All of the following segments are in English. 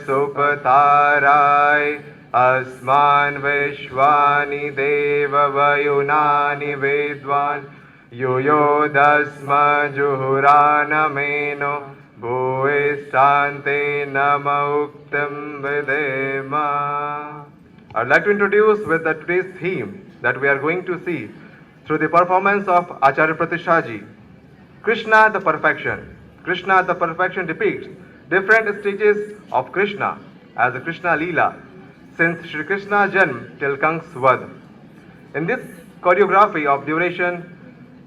सुपताराय अस्मान् विश्वानि देववयुनानि वेद्वान् युयोधस्मजुहुरानमेनो भूयिष्ठान्ते नम उक्तं विधेम. I'd like to introduce with the today's theme that we are going to see through the performance of Acharya Pratishaji, Krishna the Perfection. Krishna the Perfection depicts different stages of Krishna as a Krishna Leela since Shri Krishna Janm till Kank's Vadh. In this choreography of duration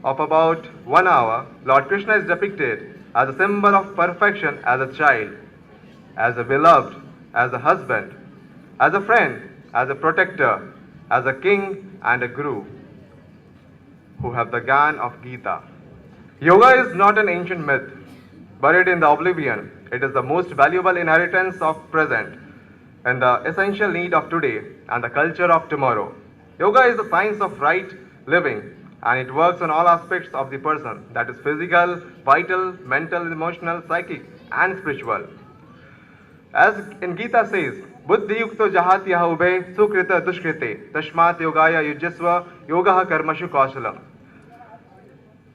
of about 1 hour, Lord Krishna is depicted as a symbol of perfection as a child, as a beloved, as a husband, as a friend, as a protector, as a king and a guru who have the Gyan of Gita. Yoga is not an ancient myth, buried in the oblivion. It is the most valuable inheritance of present and the essential need of today and the culture of tomorrow. Yoga is the science of right living, and it works on all aspects of the person, that is physical, vital, mental, emotional, psychic and spiritual. As in Gita says, Buddhi yukto jahati ube sukrita dushkrite tashmat yogaya yujasva yogaha karmashu kausalam.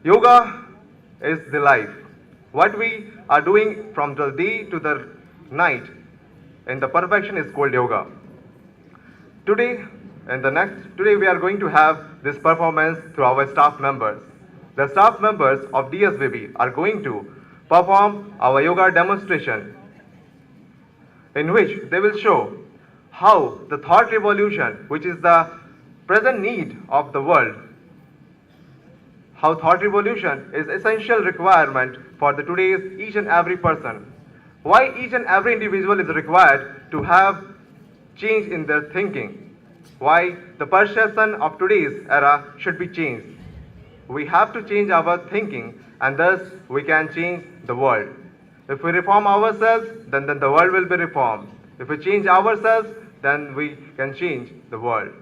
Yoga is the life. What we are doing from the day to the night in the perfection is called yoga. Today we are going to have this performance through our staff members. The staff members of DSVB are going to perform our yoga demonstration, in which they will show how the thought revolution, which is the present need of the world, how thought revolution is essential requirement for the today's each and every person. Why each and every individual is required to have change in their thinking. Why the perception of today's era should be changed. We have to change our thinking, and thus we can change the world. If we reform ourselves, then the world will be reformed. If we change ourselves, then we can change the world.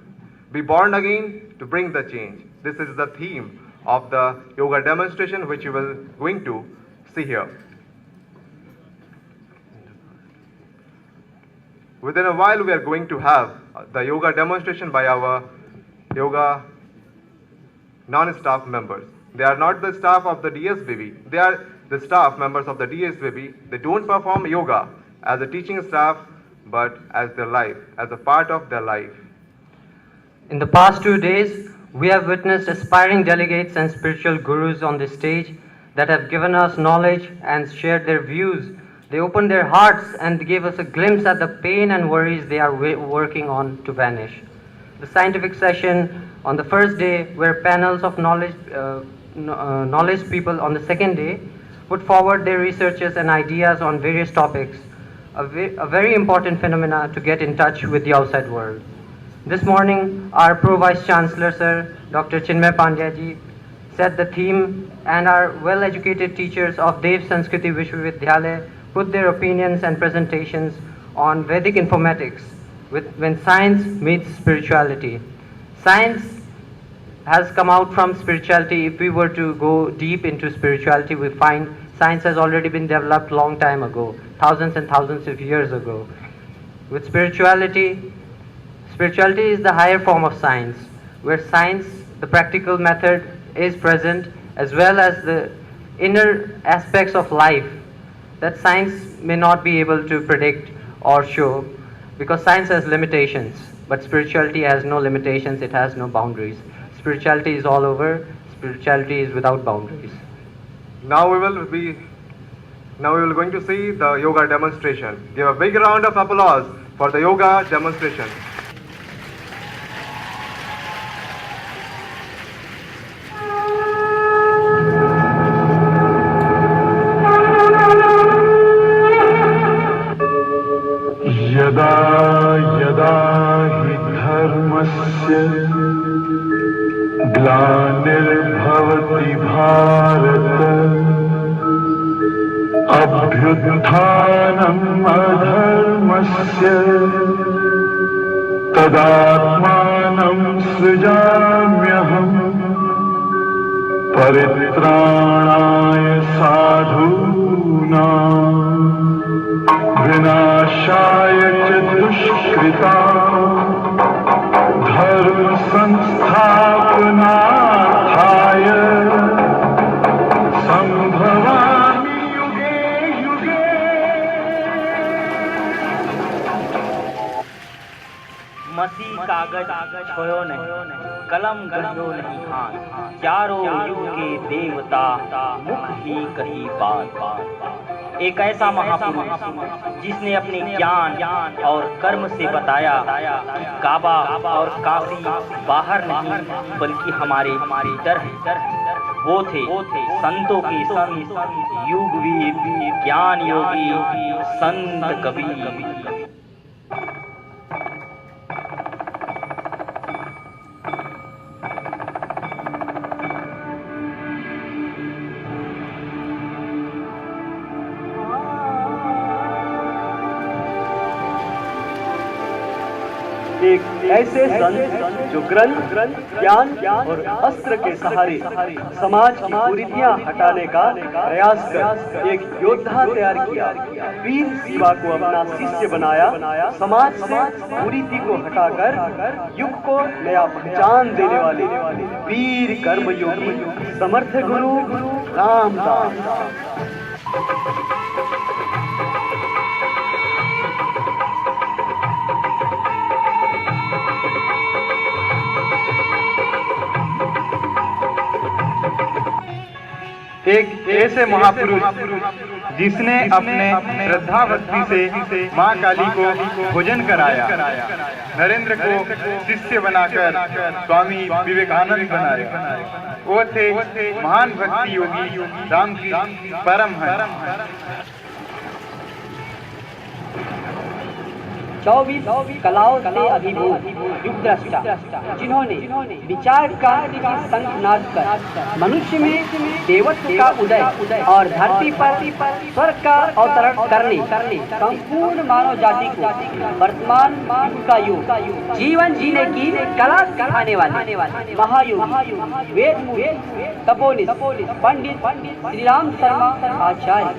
Be born again to bring the change. This is the theme of the yoga demonstration which you will going to see here. Within a while we are going to have the yoga demonstration by our yoga non-staff members. They are not the staff of the DSVB. They are the staff members of the DSVB. They don't perform yoga as a teaching staff, but as their life, as a part of their life. In the past 2 days, we have witnessed aspiring delegates and spiritual gurus on this stage that have given us knowledge and shared their views. They opened their hearts and gave us a glimpse at the pain and worries they are working on to vanish. The scientific session on the first day, where panels of knowledge people on the second day put forward their researches and ideas on various topics, a very important phenomena to get in touch with the outside world. This morning, our Pro-Vice Chancellor, Sir, Dr. Chinmay Pandya ji, set the theme, and our well-educated teachers of Dev Sanskriti Vishwavidyalaya put their opinions and presentations on Vedic informatics, when science meets spirituality. Science has come out from spirituality. If we were to go deep into spirituality, we find science has already been developed long time ago, thousands and thousands of years ago. With spirituality is the higher form of science, where science, the practical method, is present, as well as the inner aspects of life that science may not be able to predict or show, because science has limitations, but spirituality has no limitations, it has no boundaries. Spirituality is all over, spirituality is without boundaries. Now we will going to see the yoga demonstration. Give a big round of applause for the yoga demonstration. यदा यदा हि धर्मस्य ग्लानिर्भवति भारत अभ्युत्थानम् अधर्मस्य तदात्मानं सृजाम्यहम् परित्राणाय साधूनां विनाश विनाशाय च दुष्कृता धर्म संस्थापनार्थाय संभवामि युगे युगे। मसी कागज छोयो नहीं, कलम गढ़ो नहीं हाथ, चारों युग के देवता मुख ही कही बात। एक ऐसा महापुरुष जिसने अपने ज्ञान और कर्म से बताया कि काबा और काशी बाहर नहीं बल्कि हमारे भीतर है। वो थे संतों के संत, युगवीर, ज्ञान योगी संत कबीर। एक ऐसे संत जो ग्रंथ, ज्ञान और अस्त्र के सहारे समाज की कुरीतियां हटाने का प्रयास कर एक योद्धा तैयार किया, वीर शिवा को अपना शिष्य बनाया, समाज से कुरीति को हटाकर युग को नया पहचान देने वाले वीर कर्मयोगी समर्थ गुरु रामदास। एक ऐसे महापुरुष जिसने अपने श्रद्धा भक्ति से मां काली को भोजन कराया, नरेंद्र को शिष्य बनाकर स्वामी विवेकानंद बनाया। वो थे महान भक्ति योगी रामकृष्ण परमहंस। 24 कलाओं से अभिभूत युगद्रष्टा, जिन्होंने विचार क्रांति की संग नाद कर मनुष्य में देवत्व का उदय और धरती पर स्वर्ग का अवतरण करने संपूर्ण मानव जाति को वर्तमान युग का युग जीवन जीने की कला सिखाने वाले महायोगी वेदमूर्ति तपोनिष्ठ पंडित श्री राम शर्मा आचार्य।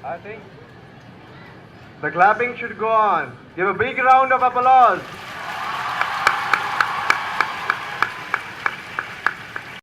I think the clapping should go on. Give a big round of applause.